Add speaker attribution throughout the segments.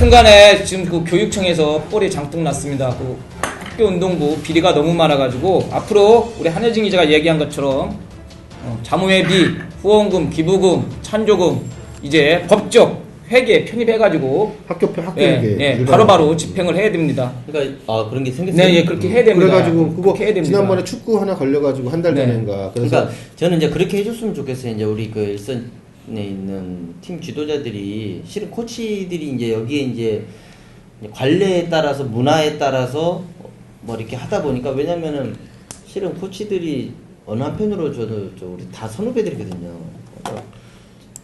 Speaker 1: 여튼간에 지금 그 교육청에서 뻘이 장뜩 났습니다. 그 학교 운동부 비리가 너무 많아가지고 앞으로 우리 한혜진 기자가 얘기한 것처럼 자모회비, 후원금, 기부금, 찬조금 이제 법적 회계 편입해가지고
Speaker 2: 학교 회계
Speaker 1: 바로바로 집행을 해야 됩니다.
Speaker 3: 그러니까 그런 게 생겼어요.
Speaker 1: 네, 그렇게 해야 됩니다.
Speaker 2: 그래가지고 그거
Speaker 1: 해야 됩니다.
Speaker 2: 지난번에 축구 하나 걸려가지고 한 달 전인가.
Speaker 3: 그러니까 저는 이제 그렇게 해줬으면 좋겠어요. 이제 우리 그 일선에 있는 팀 지도자들이 실은 코치들이 이제 여기에 이제 관례에 따라서 문화에 따라서 뭐 이렇게 하다 보니까 왜냐면은 실은 코치들이 어느 한편으로 저도 우리 다 선후배들이거든요.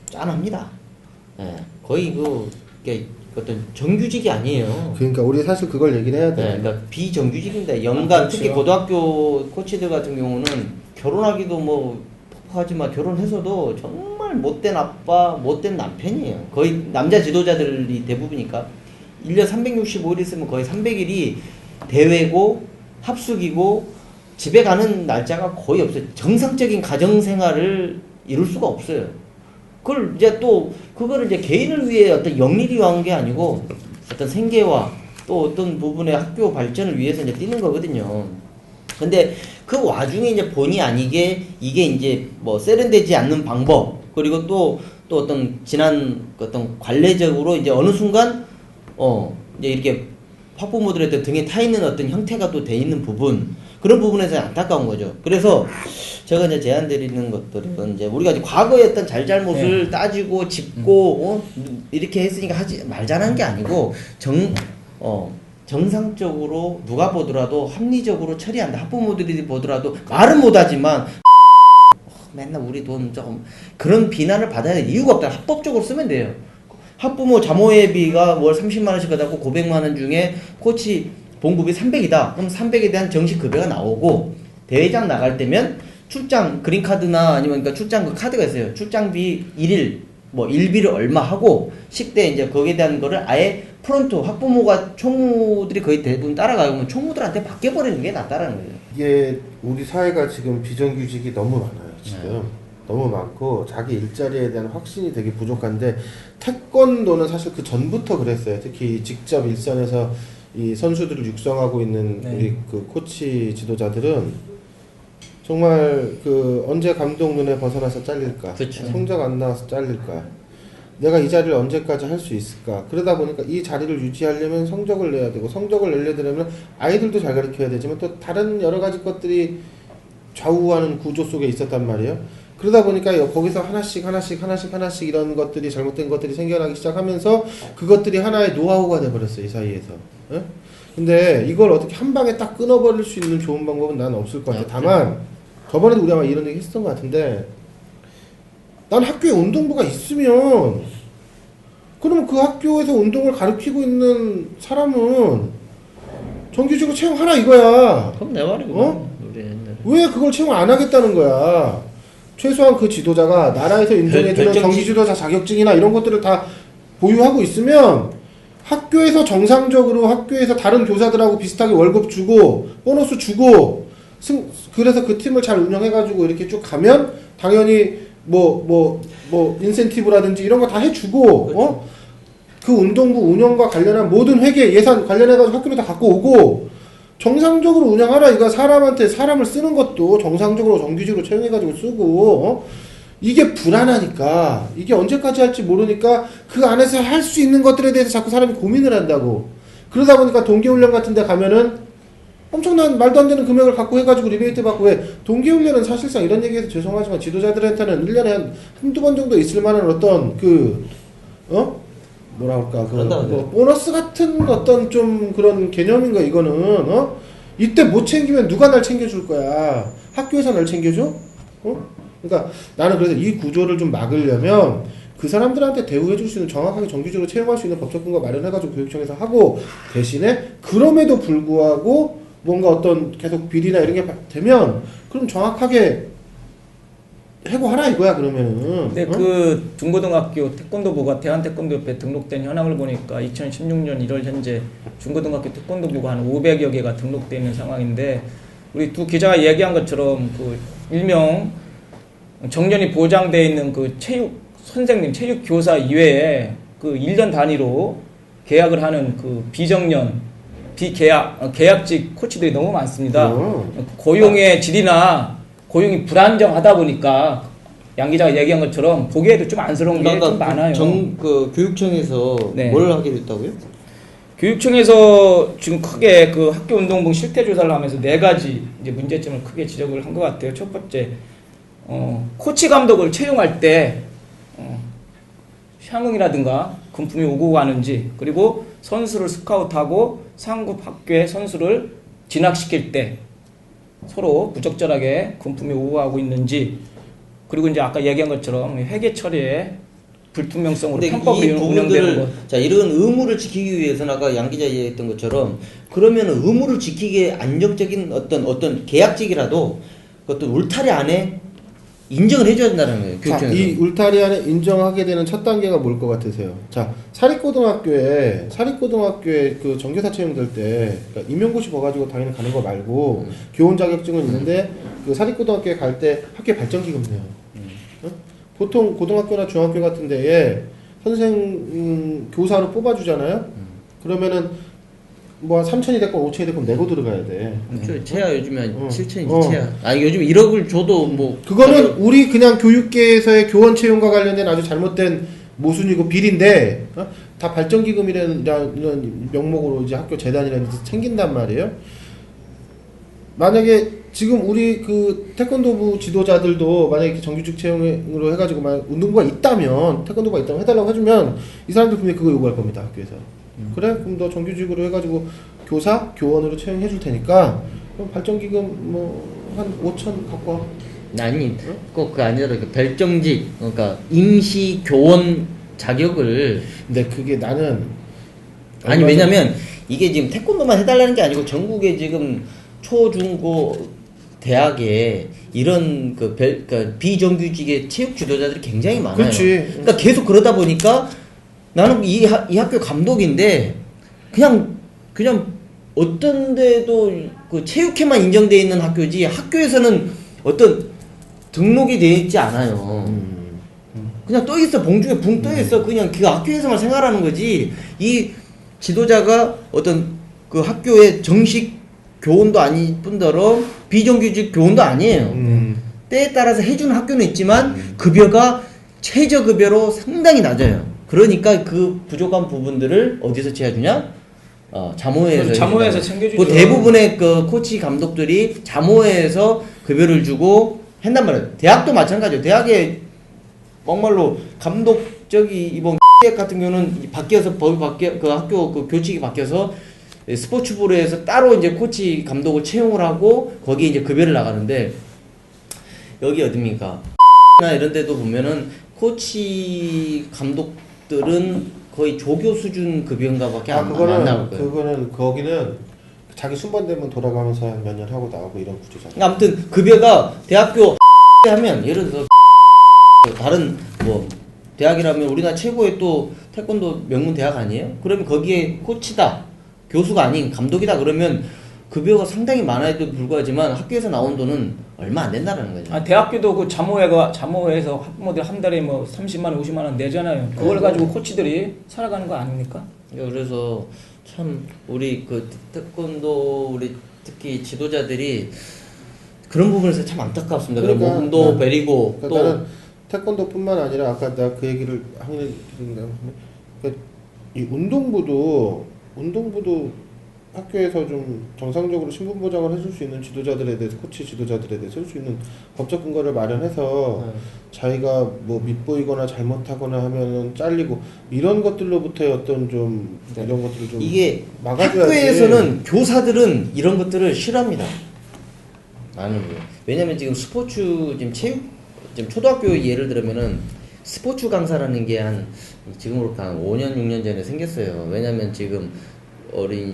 Speaker 3: 짠합니다. 예, 거의 그게 어떤 정규직이 아니에요.
Speaker 2: 그러니까 우리 사실 그걸 얘기를 해야 돼.
Speaker 3: 네, 그러니까 비정규직입니다. 연간 특히 고등학교 코치들 같은 경우는 결혼하기도 뭐 하지만 결혼해서도 정말 못된 아빠, 못된 남편이에요. 거의 남자 지도자들이 대부분이니까 1년 365일 있으면 거의 300일이 대회고 합숙이고 집에 가는 날짜가 거의 없어요. 정상적인 가정 생활을 이룰 수가 없어요. 그걸 이제 또 그거를 이제 개인을 위해 어떤 영리를 위한 게 아니고 어떤 생계와 또 어떤 부분의 학교 발전을 위해서 이제 뛰는 거거든요. 근데 그 와중에 이제 본의 아니게 이게 이제 뭐 세련되지 않는 방법 그리고 또 어떤 지난 어떤 관례적으로 이제 어느 순간 이제 이렇게 학부모들의 등에 타 있는 어떤 형태가 또 돼 있는 부분 그런 부분에서 안타까운 거죠. 그래서 제가 이제 제안드리는 것들은 이제 우리가 이제 과거의 어떤 잘잘못을 따지고 짚고 이렇게 했으니까 하지 말자는 게 아니고 정상적으로 누가 보더라도 합리적으로 처리한다. 학부모들이 보더라도 말은 못하지만 맨날 우리 돈 조금 그런 비난을 받아야 될 이유가 없다. 합법적으로 쓰면 돼요. 학부모 자모회비가 월 30만 원씩 받았고 900만 원 중에 코치 봉급이 300이다. 그럼 300에 대한 정식 급여가 나오고 대회장 나갈 때면 출장 그린카드나 아니면 그러니까 출장 그 카드가 있어요. 출장비 1일 뭐 일비를 얼마 하고 식대 이제 거기에 대한 거를 아예 프론트 학부모가 총무들이 거의 대부분 따라가면 총무들한테 맡겨버리는 게 낫다라는 거예요.
Speaker 2: 이게 우리 사회가 지금 비정규직이 너무 많아요. 지금 너무 많고 자기 일자리에 대한 확신이 되게 부족한데 태권도는 사실 그 전부터 그랬어요. 특히 직접 일선에서 이 선수들을 육성하고 있는 우리 그 코치 지도자들은 정말 그 언제 감독 눈에 벗어나서 잘릴까?
Speaker 3: 그쵸.
Speaker 2: 성적 안 나와서 잘릴까? 내가 이 자리를 언제까지 할 수 있을까? 그러다 보니까 이 자리를 유지하려면 성적을 내야 되고 성적을 내려면 아이들도 잘 가르쳐야 되지만 또 다른 여러 가지 것들이 좌우하는 구조 속에 있었단 말이에요. 그러다 보니까 거기서 하나씩 이런 것들이 잘못된 것들이 생겨나기 시작하면서 그것들이 하나의 노하우가 돼버렸어요. 이 사이에서. 예? 근데 이걸 어떻게 한 방에 딱 끊어버릴 수 있는 좋은 방법은 난 없을 것 같아. 다만 저번에도 우리 아마 이런 얘기 했었던 것 같은데 난 학교에 운동부가 있으면 그러면 그 학교에서 운동을 가르치고 있는 사람은 정규직으로 채용하라 이거야.
Speaker 3: 그럼 내 말이고.
Speaker 2: 어? 왜 그걸 채용 안 하겠다는 거야? 최소한 그 지도자가 나라에서 인정해주는 정기지도자 자격증이나 이런 것들을 다 보유하고 있으면 학교에서 정상적으로 학교에서 다른 교사들하고 비슷하게 월급 주고 보너스 주고 그래서 그 팀을 잘 운영해가지고 이렇게 쭉 가면 당연히 뭐 인센티브라든지 이런 거 다 해주고
Speaker 3: 그렇죠.
Speaker 2: 그 운동부 운영과 관련한 모든 회계 예산 관련해가지고 학교로 다 갖고 오고 정상적으로 운영하라. 이거 사람한테 사람을 쓰는 것도 정상적으로 정규직으로 채용해가지고 쓰고 이게 불안하니까 이게 언제까지 할지 모르니까 그 안에서 할 수 있는 것들에 대해서 자꾸 사람이 고민을 한다고. 그러다 보니까 동계훈련 같은 데 가면은 엄청난 말도 안 되는 금액을 갖고 해가지고 리베이트 받고 왜 동계훈련은 사실상 이런 얘기해서 죄송하지만 지도자들한테는 1년에 한두 번 정도 있을 만한 어떤 뭐라 그럴까 보너스 같은 어떤 좀 그런 개념인가 이거는 이때 못 챙기면 누가 날 챙겨줄 거야? 학교에서 날 챙겨줘? 그러니까 나는 그래서 이 구조를 좀 막으려면 그 사람들한테 대우해줄 수 있는 정확하게 정규직으로 채용할 수 있는 법적 근거 마련해가지고 교육청에서 하고 대신에 그럼에도 불구하고 뭔가 어떤 계속 비리나 이런 게 되면 그럼 정확하게 해고하라 이거야 그러면은.
Speaker 1: 근데 그 중고등학교 태권도부가 대한태권도협회에 등록된 현황을 보니까 2016년 1월 현재 중고등학교 태권도부가 한 500여 개가 등록되어 있는 상황인데 우리 두 기자가 얘기한 것처럼 그 일명 정년이 보장되어 있는 그 체육 선생님, 체육 교사 이외에 그 1년 단위로 계약을 하는 그 비정년, 계약직 코치들이 너무 많습니다. 고용의 질이나 고용이 불안정하다 보니까 양 기자가 얘기한 것처럼 보기에도 좀 안쓰러운 게 좀 많아요.
Speaker 3: 그 교육청에서
Speaker 1: 네.
Speaker 3: 뭘 하기로 했다고요?
Speaker 1: 교육청에서 지금 크게 그 학교 운동부 실태 조사를 하면서 4가지 이제 문제점을 크게 지적을 한 것 같아요. 첫 번째, 코치 감독을 채용할 때 향응이라든가 금품이 오고 가는지, 그리고 선수를 스카우트하고 상급 학교의 선수를 진학시킬 때 서로 부적절하게 금품이 오고 가고 있는지, 그리고 이제 아까 얘기한 것처럼 회계 처리에 불투명성으로
Speaker 3: 근데
Speaker 1: 편법으로
Speaker 3: 이
Speaker 1: 운영되는
Speaker 3: 부분들을
Speaker 1: 것.
Speaker 3: 자 이런 의무를 지키기 위해서는 아까 양 기자 얘기했던 것처럼 그러면 의무를 지키기에 안정적인 어떤 계약직이라도 어떤 울타리 안에 인정을 해줘야 된다는 거예요.
Speaker 2: 자,
Speaker 3: 교육청에서.
Speaker 2: 이 울타리 안에 인정하게 되는 첫 단계가 뭘 것 같으세요? 자, 사립고등학교에 그 정교사 채용될 때 그러니까 임용고시 봐가지고 당연히 가는 거 말고 교원 자격증은 있는데 그 사립고등학교에 갈 때 학교 발전기금 내요. 어? 보통 고등학교나 중학교 같은 데에 교사로 뽑아주잖아요. 그러면은 뭐 3천이 됐건 5천이 됐건 내고 들어가야 돼.
Speaker 3: 그렇죠. 채야 요즘에 한 7천이지
Speaker 2: 어.
Speaker 3: 채야. 아 요즘 1억을 줘도 뭐
Speaker 2: 그거는 우리 그냥 교육계에서의 교원 채용과 관련된 아주 잘못된 모순이고 비리인데 다 발전기금이라는 명목으로 이제 학교 재단이라는 데서 챙긴단 말이에요. 만약에 지금 우리 그 태권도부 지도자들도 만약에 정규직 채용으로 해가지고 만약 운동부가 있다면 태권도부가 있다면 해달라고 해주면 이 사람들 분명히 그거 요구할 겁니다. 학교에서. 그래? 그럼 너 정규직으로 해가지고 교사, 교원으로 채용해 줄 테니까 그럼 발전기금 뭐 한 5천 갖고 와.
Speaker 3: 아니 꼭 그 아니라 그 별정직 그러니까 임시 교원 자격을
Speaker 2: 근데 그게 나는
Speaker 3: 아니 왜냐면 이게 지금 태권도만 해달라는 게 아니고 전국에 지금 초중고 대학에 이런 그러니까 비정규직의 체육 지도자들이 굉장히 많아요.
Speaker 2: 그렇지.
Speaker 3: 그러니까 계속 그러다 보니까 나는 이 학교 감독인데 그냥 어떤 데도 그 체육회만 인정돼 있는 학교지 학교에서는 어떤 등록이 돼 있지 않아요. 그냥 떠 있어 봉중에 붕 떠 있어 그냥 그 학교에서만 생활하는 거지 이 지도자가 어떤 그 학교의 정식 교원도 아닐 뿐더러 비정규직 교원도 아니에요. 때에 따라서 해주는 학교는 있지만 급여가 최저급여로 상당히 낮아요. 그러니까 그 부족한 부분들을 어디서 채워주냐? 자모회에서
Speaker 1: 자모회에서 챙겨주죠.
Speaker 3: 그 대부분의 그 코치 감독들이 자모회에서 급여를 주고 한단 말이에요. 대학도 마찬가지예요. 대학에 막말로 감독 이번 같은 경우는 바뀌어서 법이 그 학교 그 교칙이 바뀌어서 스포츠부로 해서 따로 이제 코치 감독을 채용을 하고 거기에 이제 급여를 나가는데 여기 어딥니까? 나 이런 데도 보면은 코치 감독들은 거의 조교 수준 급여인가밖에 안 나올 거예요.
Speaker 2: 그거는 거기는 자기 순번되면 돌아가면서 몇 년 하고 나오고 이런 구조잖아.
Speaker 3: 아무튼 급여가 대학교 하면 예를 들어서 다른 뭐 대학이라면 우리나라 최고의 또 태권도 명문 대학 아니에요? 그러면 거기에 코치다 교수가 아닌 감독이다 그러면 급여가 상당히 많아도 불구하지만 학교에서 나온 돈은 얼마 안 된다는 거죠.
Speaker 1: 대학교도 그 자모회에서 학부모들 한 달에 뭐 30만 원, 50만 원 내잖아요. 그걸 가지고 코치들이 살아가는 거 아닙니까?
Speaker 3: 그래서 참 우리 그 태권도 우리 특히 지도자들이 그런 부분에서 참 안타깝습니다.
Speaker 2: 그러니까,
Speaker 3: 몸도 베리고
Speaker 2: 그러니까
Speaker 3: 또
Speaker 2: 나는 태권도뿐만 아니라 아까 나 그 얘기를 하는 그러니까 이 운동부도 학교에서 좀 정상적으로 신분 보장을 해줄 수 있는 지도자들에 대해서 코치 지도자들에 대해서 해줄 수 있는 법적 근거를 마련해서 자기가 뭐 밉보이거나 잘못하거나 하면은 잘리고 이런 것들로부터의 어떤 좀 이런 것들을 좀
Speaker 3: 이게
Speaker 2: 막아줘야지.
Speaker 3: 학교에서는 교사들은 이런 것들을 싫어합니다. 나는 왜냐면 지금 스포츠 지금 지금 초등학교 예를 들면은 스포츠 강사라는 게 지금으로부터 한 5년 6년 전에 생겼어요. 왜냐면 지금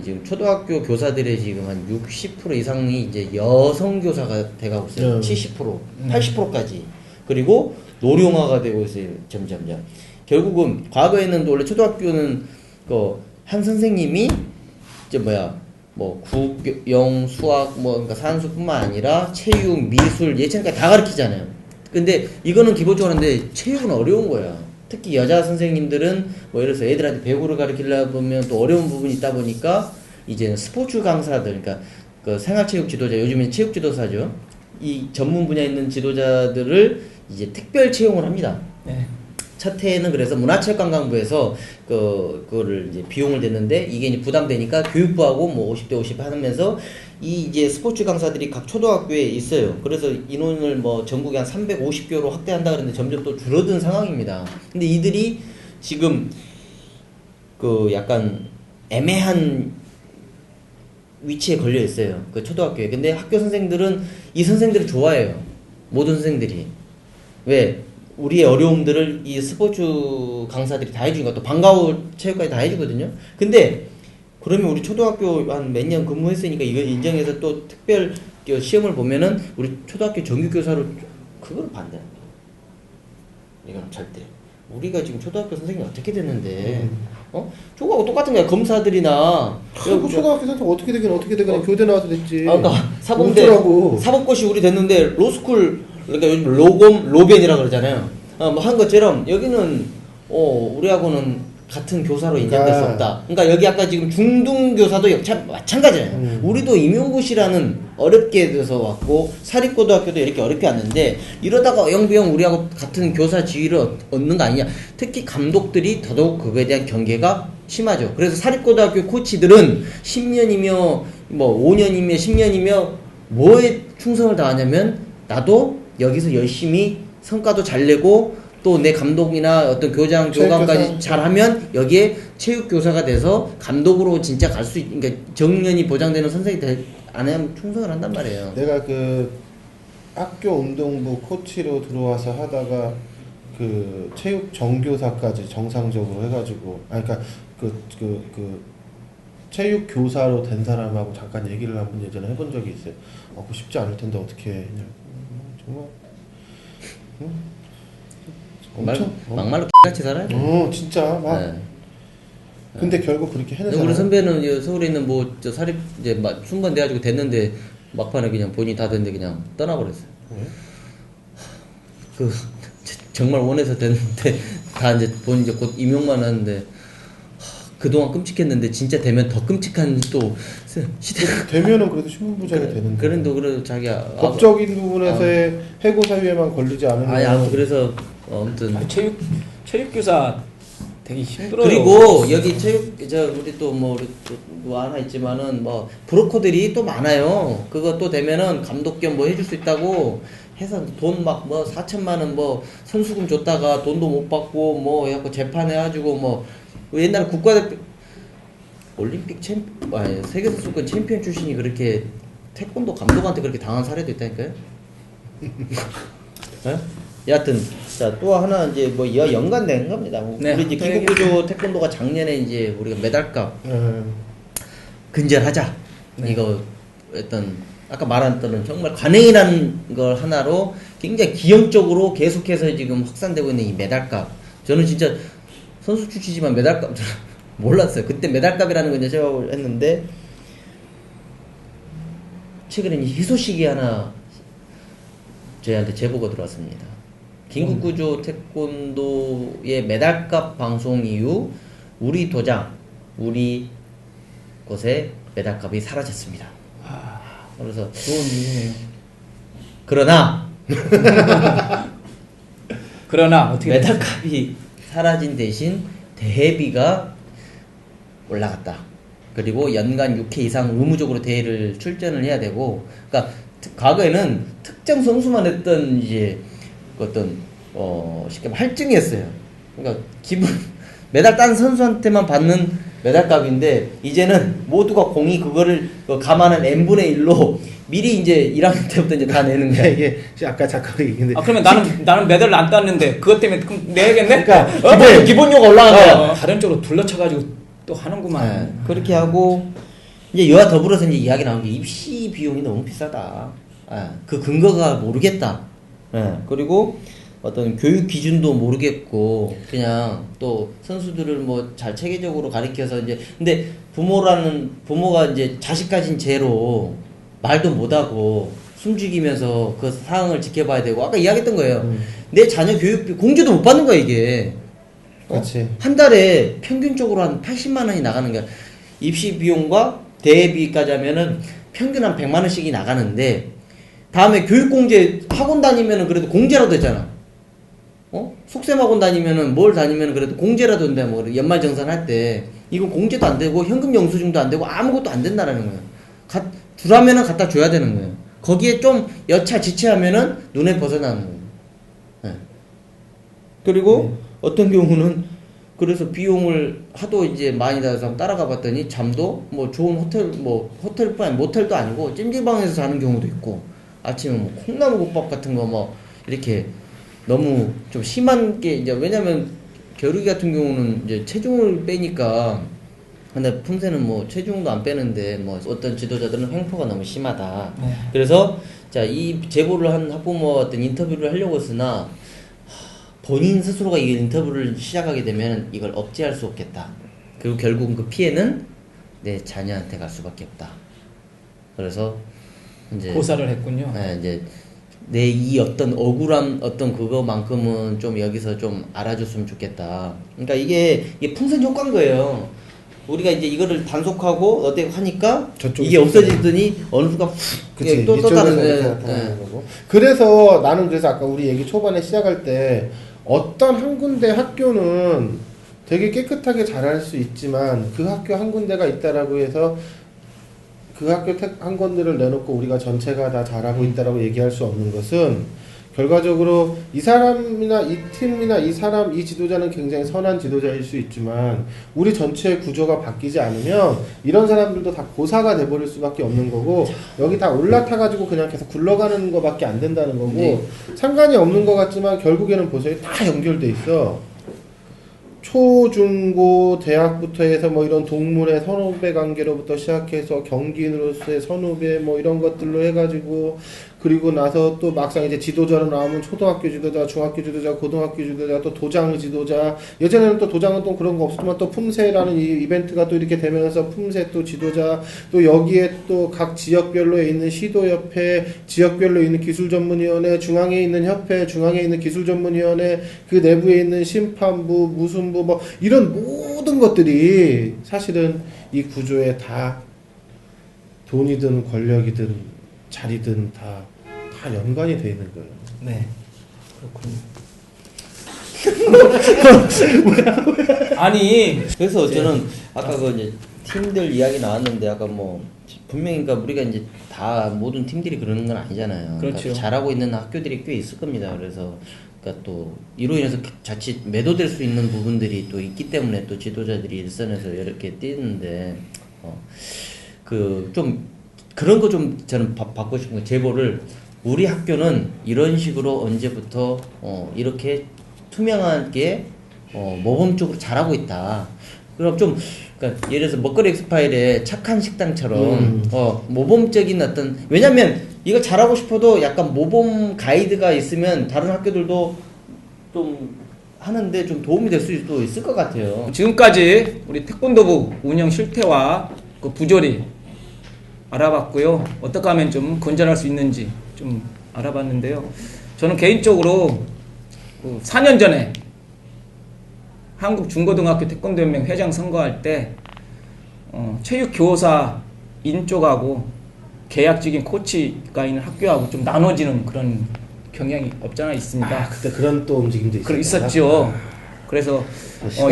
Speaker 3: 지금 초등학교 교사들의 지금 한 60% 이상이 이제 여성 교사가 돼가고 있어요. 70%, 80%까지. 그리고 노령화가 되고 있어요. 점점. 결국은 과거에는 원래 초등학교는 한 선생님이 뭐 국영, 수학, 그러니까 산수뿐만 아니라 체육, 미술, 예체능까지 다 가르치잖아요. 근데 이거는 기본적으로 하는데 체육은 어려운 거야. 특히 여자 선생님들은 뭐 예를 들어서 애들한테 배구를 가르치려다 보면 또 어려운 부분이 있다 보니까 이제 스포츠 강사들, 그러니까 그 생활체육 지도자, 요즘에 체육 지도사죠. 이 전문 분야에 있는 지도자들을 이제 특별 채용을 합니다.
Speaker 1: 네.
Speaker 3: 첫 해에는 그래서 문화체육관광부에서 그거를 이제 비용을 냈는데 이게 이제 부담되니까 교육부하고 뭐 50대 50 하면서 이 이제 스포츠 강사들이 각 초등학교에 있어요. 그래서 인원을 뭐 전국에 한 350교로 확대한다 그랬는데 점점 또 줄어든 상황입니다. 근데 이들이 지금 그 약간 애매한 위치에 걸려 있어요. 그 초등학교에. 근데 학교 선생들은 이 선생들을 좋아해요. 모든 선생들이. 왜? 우리의 어려움들을 이 스포츠 강사들이 다 해주니까 또 방과후 체육까지 다 해주거든요. 근데 그러면 우리 초등학교 한 몇 년 근무했으니까 이걸 인정해서 또 특별 시험을 보면은 우리 초등학교 정규교사로 그걸 반대합니다. 이건 절대. 우리가 지금 초등학교 선생님이 어떻게 됐는데, 저거하고 똑같은 거야. 검사들이나.
Speaker 2: 초등학교 선생 어떻게 되긴 교대 나와서 됐지.
Speaker 3: 그러니까 사범대,
Speaker 2: 어쩌라고.
Speaker 3: 사법고시 우리 됐는데 로스쿨, 그러니까 요즘 로벤이라 그러잖아요. 뭐 한 것처럼 여기는 우리하고는 같은 교사로 인정될 수 없다. 그러니까 여기 아까 지금 중등교사도 마찬가지예요. 우리도 임용고시라는 어렵게 돼서 왔고 사립고등학교도 이렇게 어렵게 왔는데 이러다가 영부영 우리하고 같은 교사 지위를 얻는 거 아니냐. 특히 감독들이 더더욱 그거에 대한 경계가 심하죠. 그래서 사립고등학교 코치들은 10년이며 뭐 5년이며 10년이며 뭐에 충성을 다하냐면 나도 여기서 열심히 성과도 잘 내고 또 내 감독이나 어떤 교장, 교감까지 잘하면 여기에 체육교사가 돼서 감독으로 진짜 갈 수 그러니까 정년이 보장되는 선생이 안 하면 충성을 한단 말이에요.
Speaker 2: 내가 그 학교 운동부 코치로 들어와서 하다가 그 체육 정교사까지 정상적으로 해가지고 그러니까 그 체육 교사로 된 사람하고 잠깐 얘기를 한번 예전에 해본 적이 있어요. 그거 쉽지 않을 텐데 어떻게 했냐. 정말. 엄청
Speaker 3: 막말로 같이 살아야 돼.
Speaker 2: 진짜 막.
Speaker 3: 네.
Speaker 2: 근데 결국 그렇게 해내잖아.
Speaker 3: 우리 선배는 이제 서울에 있는 뭐 저 사립 이제 막 순번 돼가지고 됐는데 막판에 그냥 본인이 다 됐는데 그냥 떠나버렸어요. 그 정말 원해서 됐는데 다 이제 본인 이제 곧 임용만 하는데 그동안 끔찍했는데 진짜 되면 더 끔찍한 또 시대.
Speaker 2: 되면은 그래도 신분부장이 되는데.
Speaker 3: 그래도 그래도 자기야
Speaker 2: 법적인 부분에서의 해고 사유에만 걸리지 않으면.
Speaker 3: 아무튼 그래서 아무튼
Speaker 1: 체육교사 되게 힘들어요.
Speaker 3: 그리고 여기 우리 또 뭐 하나 있지만은 뭐 브로커들이 또 많아요. 그거 또 되면은 감독 겸 뭐 해줄 수 있다고 해서 돈 막 뭐 4천만 원 뭐 선수금 줬다가 돈도 못 받고 뭐 해갖고 재판해가지고 뭐 옛날 국가대표 올림픽 세계 선수권 챔피언 출신이 그렇게 태권도 감독한테 그렇게 당한 사례도 있다니까요. 네? 여하튼 자 또 하나 이제 뭐 연관된 겁니다.
Speaker 1: 네,
Speaker 3: 우리 이제 기국구조 태권도가 작년에 이제 우리가 메달값 근절하자.
Speaker 1: 네.
Speaker 3: 이거 어떤 아까 말했던 정말 관행이라는 걸 하나로 굉장히 기형적으로 계속해서 지금 확산되고 있는 이 메달값. 저는 진짜 선수 출신이지만 메달값 몰랐어요. 그때 메달값이라는 건 이제 제가 했는데 최근에 희소식이 하나 저희한테 제보가 들어왔습니다. 긴급구조 태권도의 메달값 방송 이후 우리 도장, 우리 곳의 메달값이 사라졌습니다. 그래서
Speaker 1: 좋은 이유네요.
Speaker 3: 그러나
Speaker 1: 어떻게
Speaker 3: 메달값이 사라진 대신 대회비가 올라갔다. 그리고 연간 6회 이상 의무적으로 대회를 출전을 해야 되고, 그러니까 과거에는 특정 선수만 했던 이제 어떤 쉽게 말하면 할증이었어요. 그러니까 기분 메달 딴 선수한테만 받는 메달값인데 이제는 모두가 공이 그거를 감안한 n분의 1로 미리 이제 1학년 때부터 이제 다 내는 거야.
Speaker 2: 이게 아까 잠깐 얘기했는데.
Speaker 1: 그러면 나는 메달을 안 땄는데 그것 때문에 그럼 내야겠네?
Speaker 2: 그러니까
Speaker 3: 기본료가 올라간 거야.
Speaker 1: 다른 쪽으로 둘러쳐가지고 또 하는구만.
Speaker 3: 네, 그렇게 하고 이제 이와 더불어서 이제 이야기 나온 게 입시 비용이 너무 비싸다. 그 근거가 모르겠다. 그리고 어떤 교육 기준도 모르겠고 그냥 또 선수들을 뭐 잘 체계적으로 가르쳐서 이제 근데 부모가 이제 자식 가진 죄로 말도 못하고 숨죽이면서 그 상황을 지켜봐야 되고 아까 이야기했던 거예요. 내 자녀 교육비 공제도 못 받는 거야 이게.
Speaker 2: 그렇지.
Speaker 3: 한 달에 평균적으로 한 80만 원이 나가는 게 입시 비용과 대비까지 하면은 평균 한 100만 원씩이 나가는데 다음에 교육공제 학원 다니면은 그래도 공제라도 되잖아. 속셈학원 다니면은 뭘 다니면은 그래도 공제라도 된다. 뭐 연말정산할 때 이건 공제도 안 되고 현금 영수증도 안 되고 아무것도 안 된다라는 거예요. 주라면은 갖다 줘야 되는 거예요. 거기에 좀 여차 지체하면은 눈에 벗어나는 거예요. 네. 그리고 어떤 경우는 그래서 비용을 하도 이제 많이 나서 따라가 봤더니 잠도 뭐 좋은 호텔뿐 아니라 모텔도 아니고 찜질방에서 자는 경우도 있고 아침에 뭐 콩나물국밥 같은 거 뭐 이렇게 너무 좀 심한 게 이제 왜냐면 겨루기 같은 경우는 이제 체중을 빼니까 근데 품새는 뭐 체중도 안 빼는데 뭐 어떤 지도자들은 횡포가 너무 심하다.
Speaker 1: 네.
Speaker 3: 그래서 자 이 제보를 한 학부모와 어떤 인터뷰를 하려고 했으나 본인 스스로가 이 인터뷰를 시작하게 되면 이걸 억제할 수 없겠다. 그리고 결국은 그 피해는 내 자녀한테 갈 수밖에 없다. 그래서 이제
Speaker 1: 고사를 했군요.
Speaker 3: 네, 이제 내 이 어떤 억울함 어떤 그거만큼은 좀 여기서 좀 알아줬으면 좋겠다. 그러니까 이게 풍선 효과인 거예요. 우리가 이제 이거를 단속하고 어떻게 하니까 이게 없어지더니 어느 순간
Speaker 2: 그치,
Speaker 3: 또
Speaker 2: 이쪽에서
Speaker 3: 다른
Speaker 2: 이렇게 나타나는 거고. 그래서 나는 그래서 아까 우리 얘기 초반에 시작할 때 어떤 한 군데 학교는 되게 깨끗하게 잘할 수 있지만 그 학교 한 군데가 있다라고 해서 그 학교 한 군데를 내놓고 우리가 전체가 다 잘하고 있다라고 얘기할 수 없는 것은 결과적으로 이 사람이나 이 팀이나 이 사람, 이 지도자는 굉장히 선한 지도자일 수 있지만 우리 전체의 구조가 바뀌지 않으면 이런 사람들도 다 고사가 돼버릴 수밖에 없는 거고 여기 다 올라타가지고 그냥 계속 굴러가는 거밖에 안 된다는 거고
Speaker 3: 네.
Speaker 2: 상관이 없는 것 같지만 결국에는 보세요. 다 연결돼 있어. 초, 중, 고, 대학부터 해서 뭐 이런 동물의 선후배 관계로부터 시작해서 경기인으로서의 선후배 뭐 이런 것들로 해가지고 그리고 나서 또 막상 이제 지도자로 나오면 초등학교 지도자, 중학교 지도자, 고등학교 지도자, 또 도장 지도자. 예전에는 또 도장은 또 그런 거 없었지만 또 품새라는 이 이벤트가 또 이렇게 되면서 품새 또 지도자, 또 여기에 또 각 지역별로 있는 시도협회, 지역별로 있는 기술전문위원회, 중앙에 있는 협회, 중앙에 있는 기술전문위원회, 그 내부에 있는 심판부, 무슨부 뭐 이런 모든 것들이 사실은 이 구조에 다 돈이든 권력이든 자리든 다 연관이 돼 있는 거예요.
Speaker 1: 네. 그렇군요. 아니,
Speaker 3: 그래서 저는 아까 그 이제 팀들 이야기 나왔는데 아까 뭐 분명히 그러니까 우리가 이제 다 모든 팀들이 그러는 건 아니잖아요.
Speaker 1: 그렇죠.
Speaker 3: 그러니까 잘하고 있는 학교들이 꽤 있을 겁니다. 그래서 그러니까 또 이로 인해서 자칫 매도될 수 있는 부분들이 또 있기 때문에 또 지도자들이 일선에서 이렇게 뛰는데 그 좀 그런 거 좀 저는 받고 싶은 거 제보를 우리 학교는 이런 식으로 언제부터 이렇게 투명하게 모범적으로 잘하고 있다. 그럼 좀 그러니까 예를 들어서 먹거리 엑스파일의 착한 식당처럼 모범적인 어떤 왜냐면 이거 잘하고 싶어도 약간 모범 가이드가 있으면 다른 학교들도 좀 하는데 좀 도움이 될 수도 있을 것 같아요.
Speaker 1: 지금까지 우리 태권도부 운영 실태와 그 부조리 알아봤고요. 어떻게 하면 좀 건전할 수 있는지 좀 알아봤는데요. 저는 개인적으로 4년 전에 한국중고등학교 태권도연맹 회장 선거할 때 체육교사인 쪽하고 계약직인 코치가 있는 학교하고 좀 나눠지는 그런 경향이 없잖아 있습니다.
Speaker 2: 아, 그때 그런 또 움직임도
Speaker 1: 있었죠. 그래서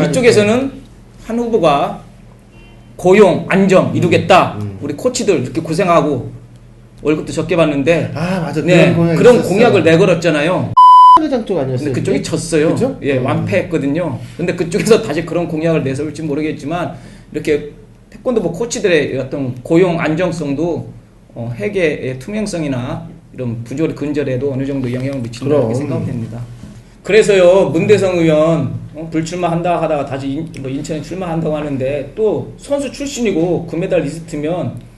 Speaker 1: 이쪽에서는 한 후보가 고용, 안정 이루겠다. 우리 코치들 이렇게 고생하고 월급도 적게 받는데
Speaker 2: 아 맞아
Speaker 1: 네, 그런 공약을 내걸었잖아요.
Speaker 2: 회장 쪽 아니었어요?
Speaker 1: 근데 그쪽이 졌어요.
Speaker 2: 그죠?
Speaker 1: 예, 완패했거든요. 근데 그쪽에서 다시 그런 공약을 내세울지 모르겠지만 이렇게 태권도부 코치들의 어떤 고용 안정성도 회계의 투명성이나 이런 부조리 근절에도 어느 정도 영향을 미친다고 생각됩니다. 그래서요 문대성 의원 불출마한다 하다가 다시 인천에 출마한다고 하는데 또 선수 출신이고 금메달 리스트면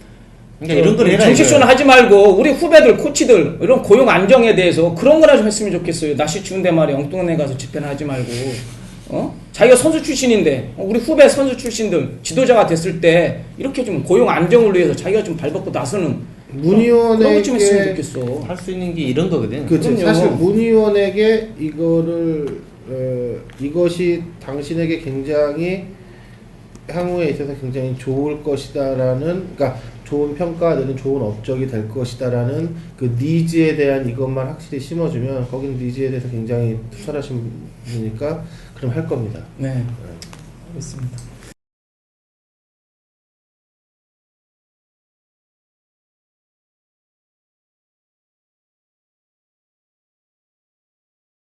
Speaker 3: 그러니까 이런 걸 해라.
Speaker 1: 정식쇼는 하지 말고 우리 후배들 코치들 이런 고용 안정에 대해서 그런 거나 좀 했으면 좋겠어요. 날씨 추운데 말이야 엉뚱한 데 가서 집회나 하지 말고 자기가 선수 출신인데 우리 후배 선수 출신들 지도자가 됐을 때 이렇게 좀 고용 안정을 위해서 자기가 좀 발벗고 나서는
Speaker 2: 문의원에게
Speaker 1: 좀 했으면 좋겠어.
Speaker 3: 할 수 있는 게 이런 거거든.
Speaker 2: 그치.
Speaker 1: 그럼요.
Speaker 2: 사실 문의원에게 이거를 이것이 당신에게 굉장히 향후에 있어서 굉장히 좋을 것이다라는, 그러니까 좋은 평가가 되는 좋은 업적이 될 것이다라는 그 니즈에 대한 이것만 확실히 심어주면 거기는 니즈에 대해서 굉장히 투철하신 분이니까 그럼 할 겁니다.
Speaker 1: 네. 알겠습니다.